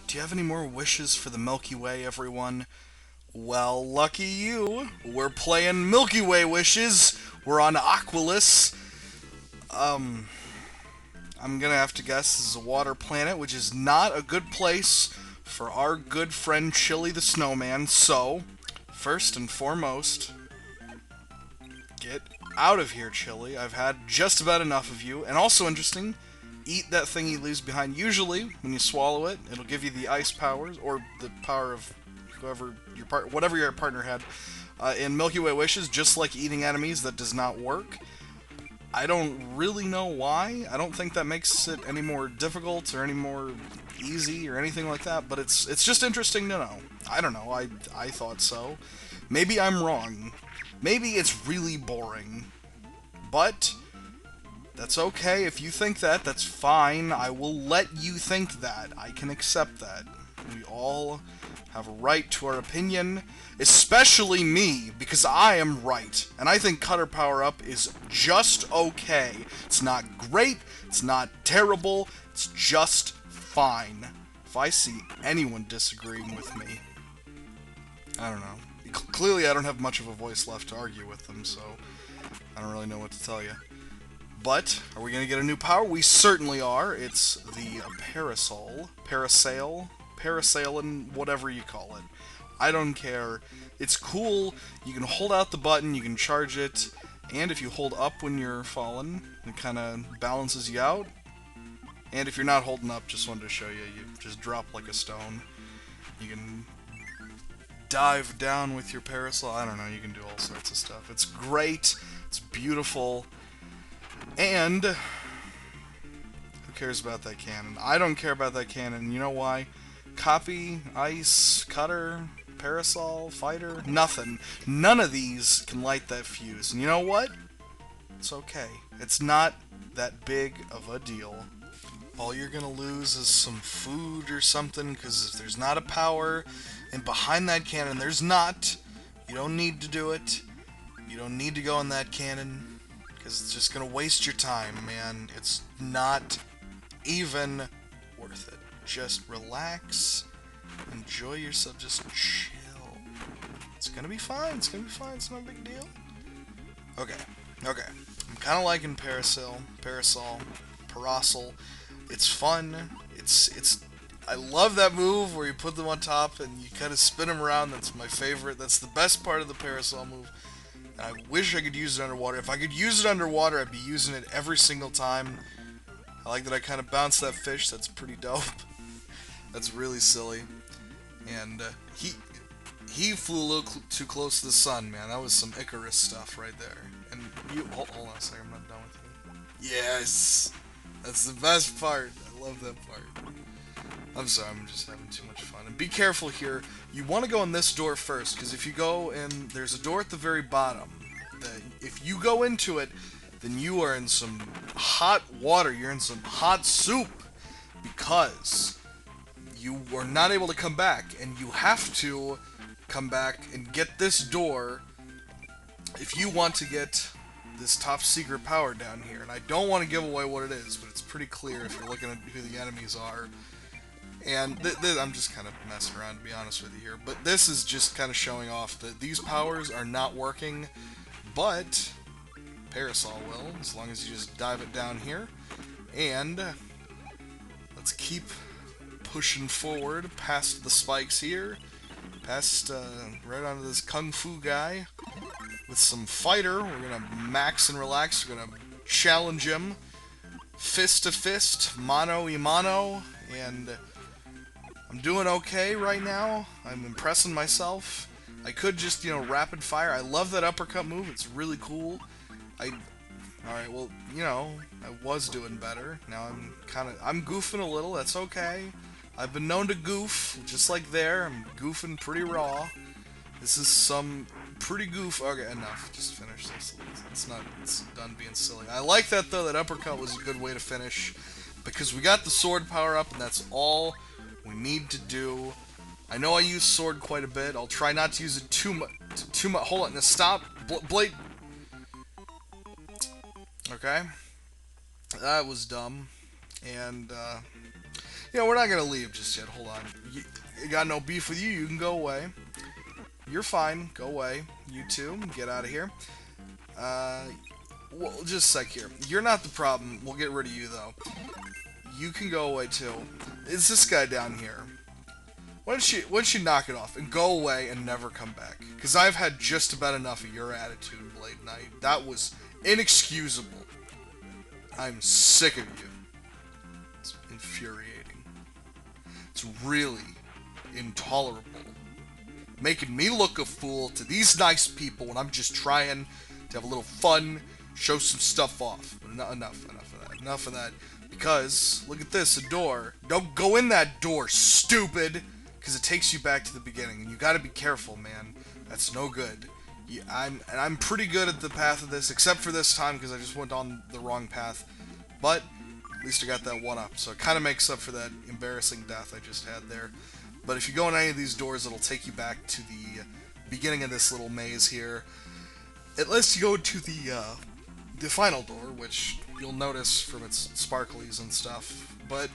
Do you have any more wishes for the Milky Way, everyone? Well, lucky you. We're playing Milky Way wishes. We're on Aqualiss. Um, I'm gonna have to guess this is a water planet, which is not a good place for our good friend Chili the Snowman. So, first and foremost, get out of here, Chili. I've had just about enough of you. And also interesting, eat that thing he leaves behind. Usually, when you swallow it, it'll give you the ice powers, or the power of whatever your partner had. In Milky Way Wishes, just like eating enemies, that does not work. I don't really know why. I don't think that makes it any more difficult or any more easy or anything like that, but it's just interesting to know. I don't know. I thought so. Maybe I'm wrong. Maybe it's really boring. But that's okay. If you think that, that's fine. I will let you think that. I can accept that. We all have a right to our opinion, especially me, because I am right. And I think Cutter Power Up is just okay. It's not great, it's not terrible, it's just fine. If I see anyone disagreeing with me, I don't know. Clearly I don't have much of a voice left to argue with them, so I don't really know what to tell you. But, are we going to get a new power? We certainly are. It's the Parasail, and whatever you call it. I don't care. It's cool. You can hold out the button, you can charge it, and if you hold up when you're falling, it kind of balances you out. And if you're not holding up, just wanted to show you, you just drop like a stone. You can dive down with your parasol. I don't know, you can do all sorts of stuff. It's great. It's beautiful. And who cares about that cannon? I don't care about that cannon. You know why? Copy, ice, cutter, parasol, fighter, nothing. None of these can light that fuse. And you know what? It's okay. It's not that big of a deal. All you're gonna lose is some food or something, because if there's not a power, and behind that cannon there's not, you don't need to do it. You don't need to go in that cannon, because it's just gonna waste your time, man. It's not even worth it. Just relax, enjoy yourself, just chill. It's gonna be fine, it's gonna be fine, it's no big deal. Okay. I'm kinda liking Parasol. It's fun. I love that move where you put them on top and you kind of spin them around. That's my favorite. That's the best part of the Parasol move. And I wish I could use it underwater. If I could use it underwater, I'd be using it every single time. I like that I kind of bounce that fish. That's pretty dope. That's really silly. And he flew a little too close to the sun, man. That was some Icarus stuff right there. And you hold on a second. I'm not done with you. Yes, that's the best part. I love that part. I'm sorry, I'm just having too much fun. And be careful here. You want to go in this door first, because if you go in, there's a door at the very bottom. If you go into it, then you are in some hot water. You're in some hot soup, because you are not able to come back, and you have to come back and get this door if you want to get this top secret power down here. And I don't want to give away what it is, but it's pretty clear if you're looking at who the enemies are. And I'm just kind of messing around, to be honest with you here, but this is just kind of showing off that these powers are not working, but Parasol will, as long as you just dive it down here. And let's keep pushing forward past the spikes here, past right onto this Kung Fu guy with some fighter. We're gonna max and relax. We're gonna challenge him fist to fist, mano y mano, and I'm doing okay right now. I'm impressing myself. I could just, rapid fire. I love that uppercut move. It's really cool. Alright, well, I was doing better. Now I'm goofing a little. That's okay. I've been known to goof, just like there. I'm goofing pretty raw. This is some pretty goof. Okay, enough. Just finish this. It's done being silly. I like that, though. That uppercut was a good way to finish, because we got the sword power up, and that's all we need to do. I know I use sword quite a bit. I'll try not to use it too much. Hold on. Now stop. Blade. Okay. That was dumb. And, You know, we're not gonna leave just yet. Hold on. You got no beef with you. You can go away. You're fine. Go away. You too. Get out of here. Well, just a sec here. You're not the problem. We'll get rid of you, though. You can go away, too. It's this guy down here. Why don't you knock it off and go away and never come back? Because I've had just about enough of your attitude, Blade Knight. That was inexcusable. I'm sick of you. It's infuriating. It's really intolerable. Making me look a fool to these nice people when I'm just trying to have a little fun, show some stuff off. But enough of that. Enough of that. Because, look at this, a door. Don't go in that door, stupid! Because it takes you back to the beginning, and you gotta be careful, man. That's no good. I'm pretty good at the path of this, except for this time, because I just went on the wrong path. But, at least I got that one up, so it kind of makes up for that embarrassing death I just had there. But if you go in any of these doors, it'll take you back to the beginning of this little maze here. Unless you go to the final door, which you'll notice from its sparklies and stuff. But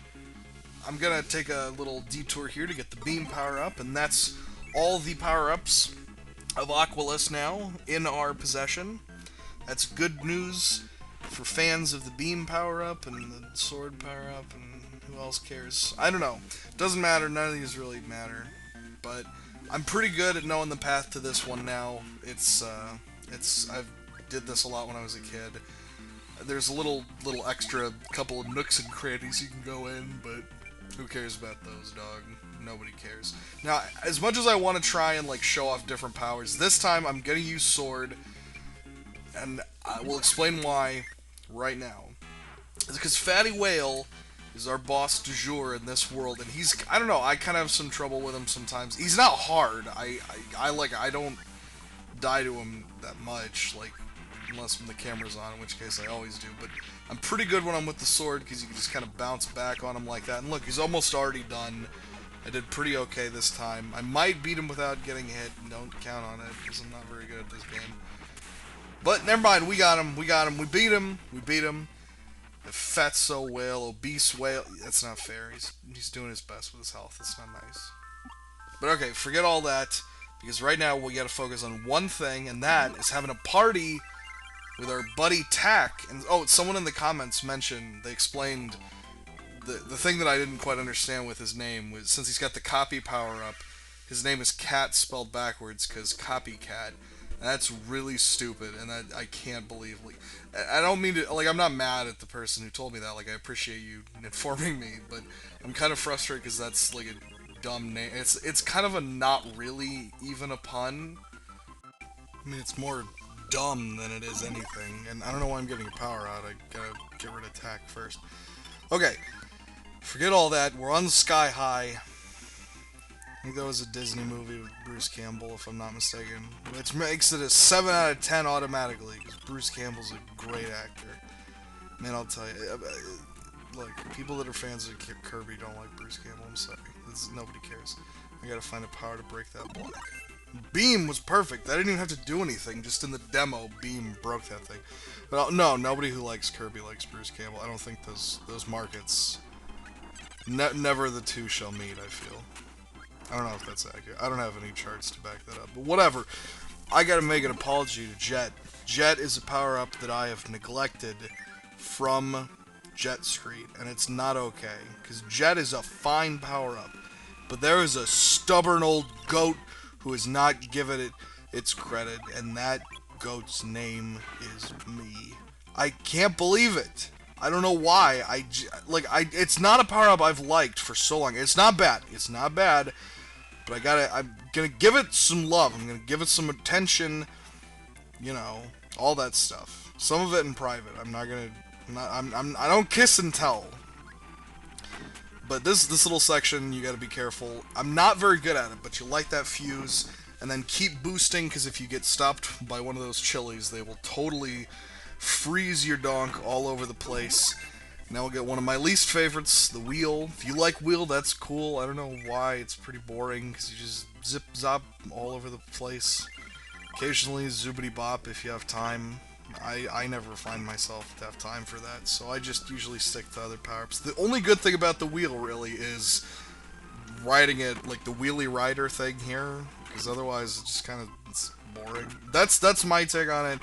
I'm gonna take a little detour here to get the beam power up, and that's all the power-ups of Aqualess now in our possession. That's good news for fans of the beam power-up and the sword power-up, and who else cares? I don't know. Doesn't matter. None of these really matter. But I'm pretty good at knowing the path to this one now. I've did this a lot when I was a kid. There's a little extra couple of nooks and crannies you can go in, but who cares about those, dog? Nobody cares. Now, as much as I want to try and like show off different powers, this time I'm gonna use sword, and I will explain why right now. It's because Fatty Whale is our boss du jour in this world, and he's, I don't know, I kind of have some trouble with him sometimes. He's not hard. I don't die to him that much, like, unless when the camera's on, in which case I always do, but I'm pretty good when I'm with the sword, because you can just kind of bounce back on him like that, and look, he's almost already done. I did pretty okay this time. I might beat him without getting hit, don't count on it, because I'm not very good at this game. But, never mind, we got him, we beat him. The fatso whale, obese whale, that's not fair, he's doing his best with his health, that's not nice. But okay, forget all that, because right now we gotta focus on one thing, and that is having a party with our buddy Tack. And oh, someone in the comments mentioned, they explained the thing that I didn't quite understand with his name was, since he's got the copy power up, his name is Cat spelled backwards, because copycat. And that's really stupid, and I can't believe, like, I don't mean to, like, I'm not mad at the person who told me that, like, I appreciate you informing me, but I'm kind of frustrated because that's, like, a dumb name. It's kind of a not really even a pun. I mean, it's more dumb than it is anything, and I don't know why I'm giving a power out. I gotta get rid of Tack first. Okay, forget all that, we're on Skyhigh. I think that was a Disney movie with Bruce Campbell, if I'm not mistaken. Which makes it a 7 out of 10 automatically, because Bruce Campbell's a great actor. Man, I'll tell you. Look, people that are fans of Kirby don't like Bruce Campbell, I'm sorry. Nobody cares. I gotta find a power to break that block. Beam was perfect. I didn't even have to do anything. Just in the demo, Beam broke that thing. But no, nobody who likes Kirby likes Bruce Campbell. I don't think those markets... never the two shall meet, I feel. I don't know if that's accurate. I don't have any charts to back that up. But whatever. I gotta make an apology to Jet. Jet is a power-up that I have neglected from Jet Street. And it's not okay. Because Jet is a fine power-up. But there is a stubborn old goat who has not given it its credit. And that goat's name is me. I can't believe it. I don't know why. It's not a power-up I've liked for so long. It's not bad. It's not bad. But I'm gonna give it some love. I'm gonna give it some attention. You know, all that stuff. Some of it in private. I don't kiss and tell. But this little section, you gotta be careful. I'm not very good at it, but you light that fuse, and then keep boosting, because if you get stopped by one of those chilies, they will totally freeze your donk all over the place. Now we'll get one of my least favorites, the wheel. If you like wheel, that's cool. I don't know why, it's pretty boring, because you just zip-zop all over the place. Occasionally zoobity-bop if you have time. I never find myself to have time for that, so I just usually stick to other power-ups. The only good thing about the wheel, really, is riding it, like the wheelie rider thing here, because otherwise it's just kind of boring. That's my take on it.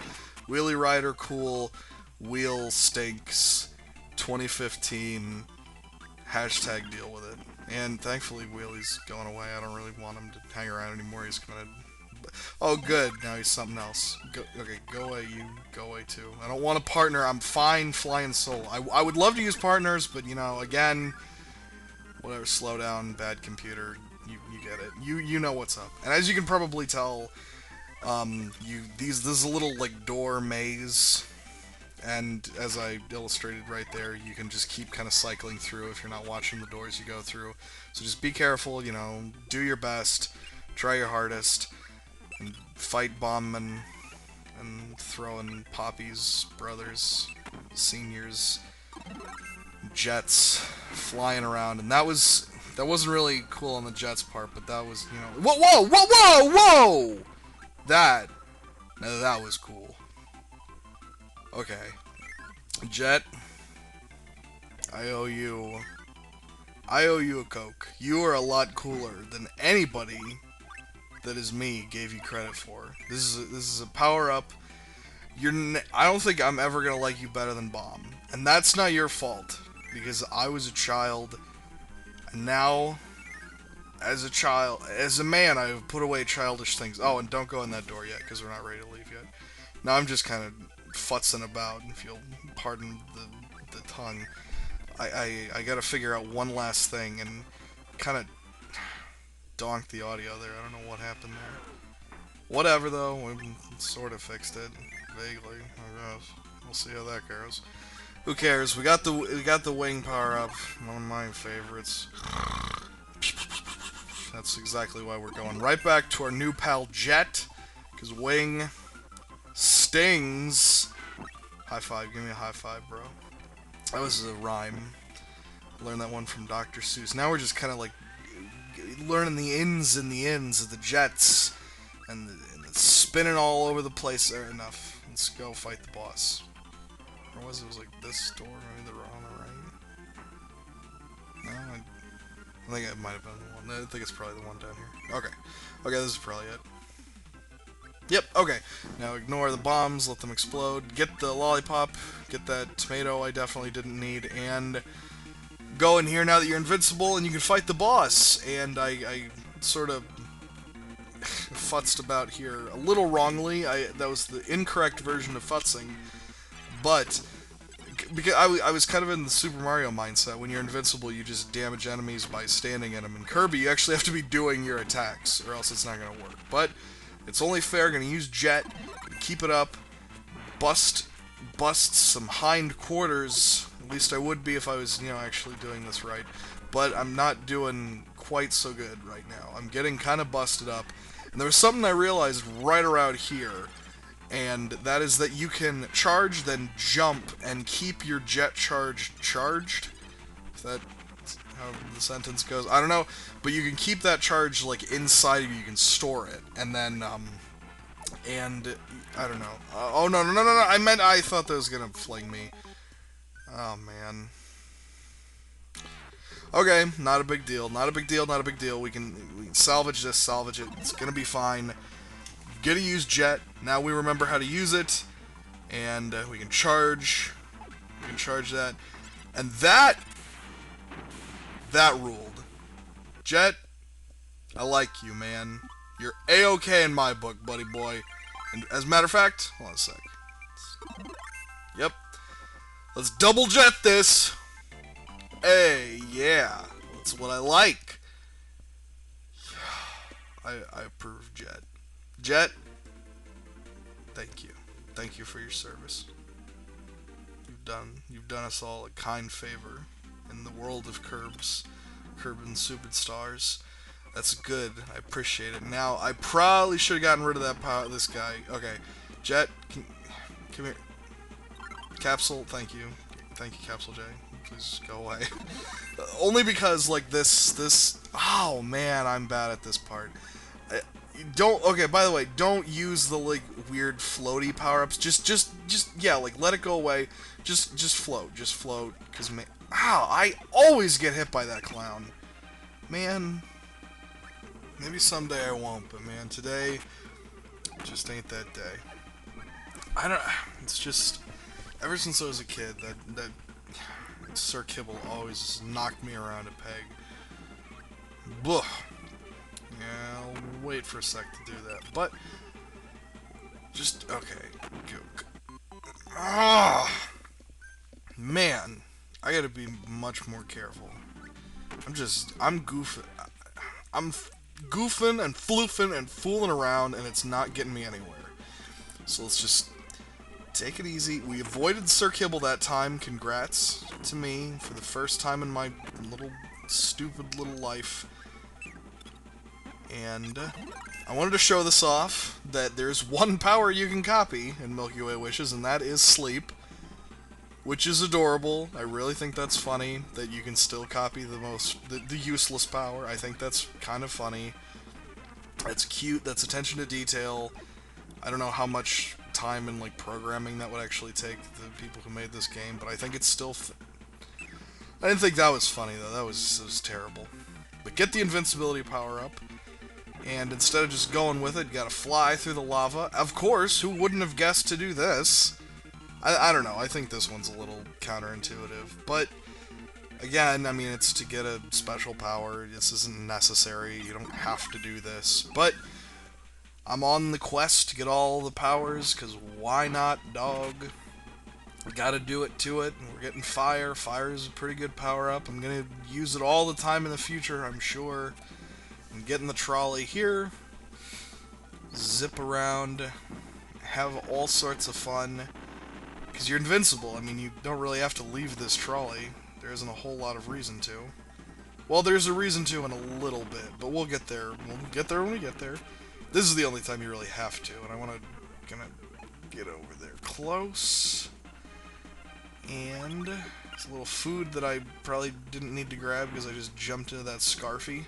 Wheelie rider, cool. Wheel stinks. 2015. Hashtag deal with it. And thankfully Wheelie's going away. I don't really want him to hang around anymore. He's gonna... Oh, good. Now he's something else. Okay, go away, you. Go away, too. I don't want a partner. I'm fine flying solo. I would love to use partners, but, you know, again... Whatever, slow down, bad computer. You get it. You know what's up. And as you can probably tell, this is a little, like, door maze. And as I illustrated right there, you can just keep kind of cycling through if you're not watching the doors you go through. So just be careful, you know, do your best, try your hardest, and fight bombmen, and throwing poppies, brothers, seniors, jets, flying around. And that wasn't really cool on the jets part, but that was, you know... Whoa, whoa, whoa, whoa, whoa! That was cool. Okay. Jet, I owe you a Coke. You are a lot cooler than anybody that is me gave you credit for. This is a power-up. I don't think I'm ever gonna like you better than Bomb. And that's not your fault, because I was a child, and now, as a man, I've put away childish things. Oh, and don't go in that door yet, because we're not ready to leave yet. Now I'm just kind of futzing about, if you'll pardon the tongue. I gotta figure out one last thing, and kind of donked the audio there. I don't know what happened there. Whatever, though, we sort of fixed it, vaguely, I guess. We'll see how that goes. Who cares? We got the wing power up, one of my favorites. That's exactly why we're going right back to our new pal Jet, because wing stings. High five, give me a high five, bro. That was a rhyme. Learned that one from Dr. Seuss. Now we're just kind of like learning the ins and the ends of the jets, and the spinning all over the place. There, enough. Let's go fight the boss. Or was it was like this door, maybe the on the right? No, I think it might have been the one. I think it's probably the one down here. Okay, this is probably it. Yep, okay. Now ignore the bombs, let them explode, get the lollipop, get that tomato I definitely didn't need, and go in here now that you're invincible and you can fight the boss. And I sort of futzed about here a little wrongly. That was the incorrect version of futzing, but because I was kind of in the Super Mario mindset. When you're invincible, you just damage enemies by standing in them. In Kirby, you actually have to be doing your attacks, or else it's not going to work. But it's only fair, gonna use Jet, keep it up, bust some hind quarters. At least I would be if I was, you know, actually doing this right. But I'm not doing quite so good right now. I'm getting kind of busted up. And there was something I realized right around here, and that is that you can charge, then jump, and keep your jet charge charged. If that how the sentence goes, I don't know, but you can keep that charge like inside of you. You can store it, and then and I don't know. Oh no! I thought that was gonna fling me. Oh man. Okay, not a big deal. Not a big deal. Not a big deal. We can salvage this. Salvage it. It's gonna be fine. Get to use Jet. Now we remember how to use it, and we can charge. We can charge that, and that ruled. Jet, I like you, man. You're A-okay in my book, buddy boy. And as a matter of fact, hold on a sec. Yep. Let's double jet this. Hey, yeah. That's what I like. I approve, Jet. Jet, thank you. Thank you for your service. You've done us all a kind favor in the world of Kirb and Superstars. That's good. I appreciate it. Now, I probably should have gotten rid of this guy. Okay. Jet, come here. Capsule, thank you. Thank you, Capsule Jerry. Please go away. Only because, like, this... Oh, man, I'm bad at this part. Don't. Okay, by the way, don't use the like weird floaty power-ups. Yeah, like let it go away. Just float. Just float. Cause man, ow, I always get hit by that clown. Man, maybe someday I won't, but man, today just ain't that day. I don't. It's just ever since I was a kid that Sir Kibble always knocked me around a peg. Buh. Yeah, I'll wait for a sec to do that. But just okay. Ah, man, I gotta be much more careful. I'm goofing. I'm goofing and floofing and fooling around, and it's not getting me anywhere. So let's just take it easy. We avoided Sir Kibble that time. Congrats to me for the first time in my little stupid little life. And I wanted to show this off, that there's one power you can copy in Milky Way Wishes, and that is sleep. Which is adorable. I really think that's funny, that you can still copy the useless power. I think that's kind of funny. That's cute, that's attention to detail. I don't know how much time and like programming that would actually take the people who made this game, but I think it's still I didn't think that was funny though. That was terrible. But get the invincibility power up, and instead of just going with it, you gotta fly through the lava. Of course, who wouldn't have guessed to do this? I don't know, I think this one's a little counterintuitive, but again, I mean, it's to get a special power. This isn't necessary, you don't have to do this, but I'm on the quest to get all the powers, because why not, dog? We gotta do it to it, and we're getting fire. Fire is a pretty good power-up. I'm gonna use it all the time in the future, I'm sure. I'm getting the trolley here. Zip around. Have all sorts of fun. Because you're invincible. I mean, you don't really have to leave this trolley. There isn't a whole lot of reason to. Well, there's a reason to in a little bit, but we'll get there. We'll get there when we get there. This is the only time you really have to, and I want to get over there close. And it's a little food that I probably didn't need to grab because I just jumped into that Scarfy.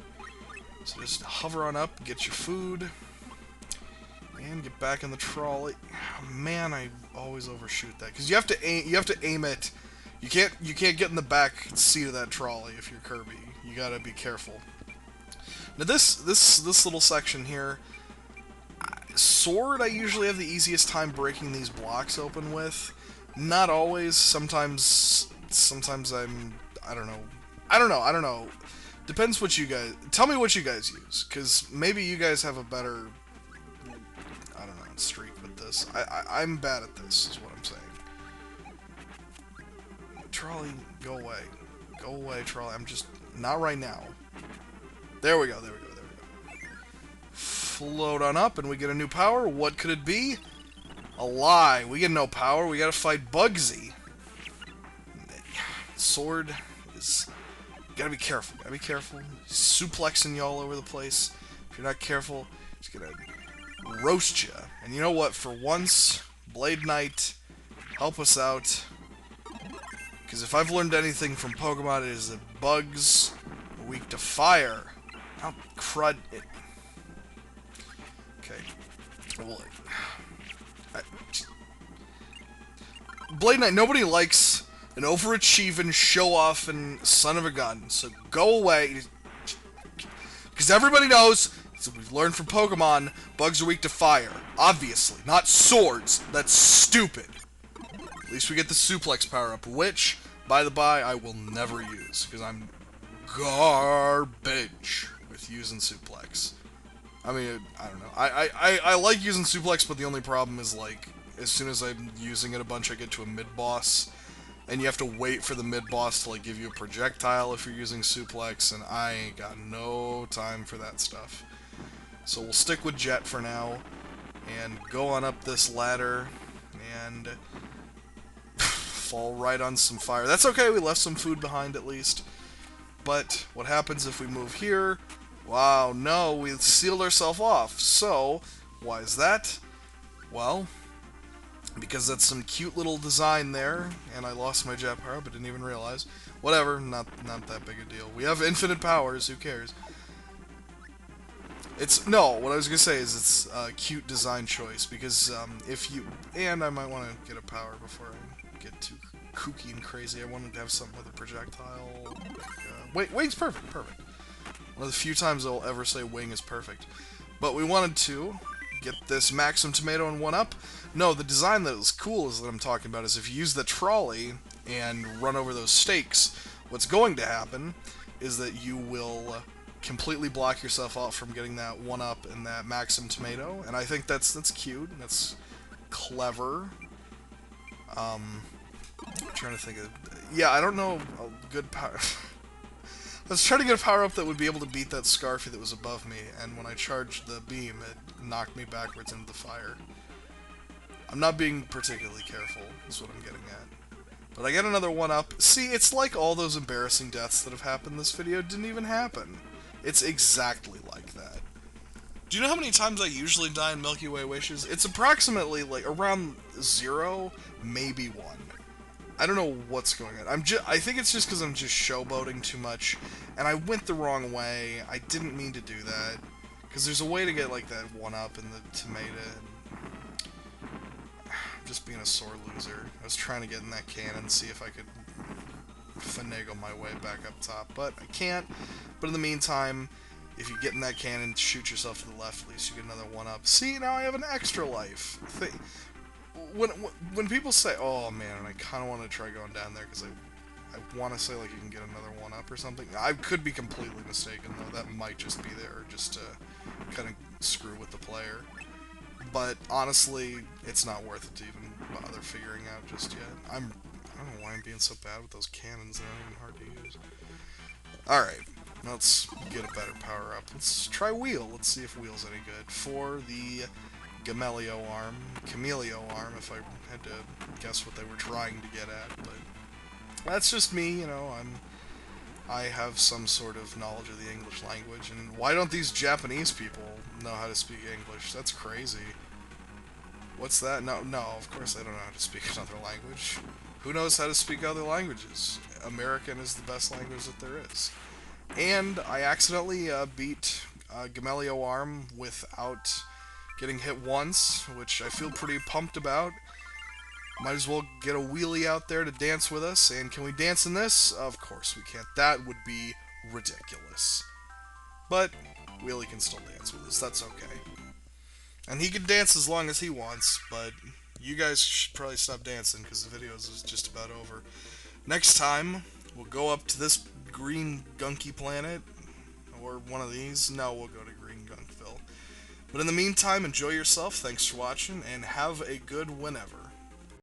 So just hover on up, get your food, and get back in the trolley. Oh, man, I always overshoot that because you have to aim. You have to aim it. You can't get in the back seat of that trolley if you're Kirby. You gotta be careful. Now this little section here, Sword, I usually have the easiest time breaking these blocks open with. Not always. Sometimes I don't know. Depends what you guys... Tell me what you guys use, because maybe you guys have a better, I don't know, streak with this. I'm bad at this, is what I'm saying. Trolley, go away. Go away, trolley. I'm just... Not right now. There we go. Float on up, and we get a new power. What could it be? A lie. We get no power. We gotta fight Bugsy. Sword is... Gotta be careful. Gotta be careful. Suplexing you all over the place. If you're not careful, it's gonna roast you. And you know what? For once, Blade Knight, help us out. Because if I've learned anything from Pokemon, it is that bugs are weak to fire. Oh, crud. Okay. Well, Blade Knight, nobody likes an overachieving, show-off, and son of a gun. So go away. Because everybody knows, so we've learned from Pokemon, bugs are weak to fire. Obviously. Not swords. That's stupid. At least we get the suplex power-up, which, by the by, I will never use. Because I'm garbage with using suplex. I mean, I don't know. I like using suplex, but the only problem is, like, as soon as I'm using it a bunch, I get to a mid-boss, and you have to wait for the mid-boss to, like, give you a projectile if you're using suplex, and I ain't got no time for that stuff. So we'll stick with Jet for now, and go on up this ladder, and fall right on some fire. That's okay, we left some food behind at least. But what happens if we move here? Wow, no, we sealed ourselves off. So, why is that? Well, because that's some cute little design there, and I lost my jet power, but didn't even realize. Whatever, not that big a deal. We have infinite powers, who cares? It's no. What I was gonna say is it's a cute design choice because if you and I might want to get a power before I get too kooky and crazy. I wanted to have something with a projectile. Wing's perfect, perfect. One of the few times I'll ever say wing is perfect. But we wanted to get this Maximum Tomato in 1-up. No, the design that is cool is that I'm talking about is if you use the trolley and run over those stakes, what's going to happen is that you will completely block yourself out from getting that 1-up and that Maximum Tomato, and I think that's cute, that's clever. I'm trying to think of... Yeah, I don't know a good power... I was trying to get a power-up that would be able to beat that Scarfy that was above me, and when I charged the beam, it knocked me backwards into the fire. I'm not being particularly careful, is what I'm getting at. But I get another 1-up. See, it's like all those embarrassing deaths that have happened in this video didn't even happen. It's exactly like that. Do you know how many times I usually die in Milky Way wishes? It's approximately, like, around 0, maybe 1. I don't know what's going on. I think it's just because I'm just showboating too much, and I went the wrong way. I didn't mean to do that, because there's a way to get, like, that 1-up in the tomato, and I'm just being a sore loser. I was trying to get in that cannon, see if I could finagle my way back up top, but I can't. But in the meantime, if you get in that cannon, shoot yourself to the left, at least you get another 1-up. See, now I have an extra life. When people say, oh man, and I kind of want to try going down there because I want to say like you can get another 1-up or something. I could be completely mistaken though. That might just be there just to kind of screw with the player. But honestly, it's not worth it to even bother figuring out just yet. I don't know why I'm being so bad with those cannons. They're not even hard to use. Alright, let's get a better power up. Let's try Wheel. Let's see if Wheel's any good. For the Cameleo arm, if I had to guess what they were trying to get at, but that's just me, you know, I have some sort of knowledge of the English language, and why don't these Japanese people know how to speak English? That's crazy. What's that? No, of course they don't know how to speak another language. Who knows how to speak other languages? American is the best language that there is. And I accidentally beat Gamelio Arm without getting hit once, which I feel pretty pumped about. Might as well get a wheelie out there to dance with us, and can we dance in this? Of course we can't. That would be ridiculous. But Wheelie can still dance with us, that's okay. And he can dance as long as he wants, but you guys should probably stop dancing, because the video is just about over. Next time, we'll go up to this green gunky planet, or one of these. No, we'll go to Green Gunkville. But in the meantime, enjoy yourself, thanks for watching, and have a good whenever.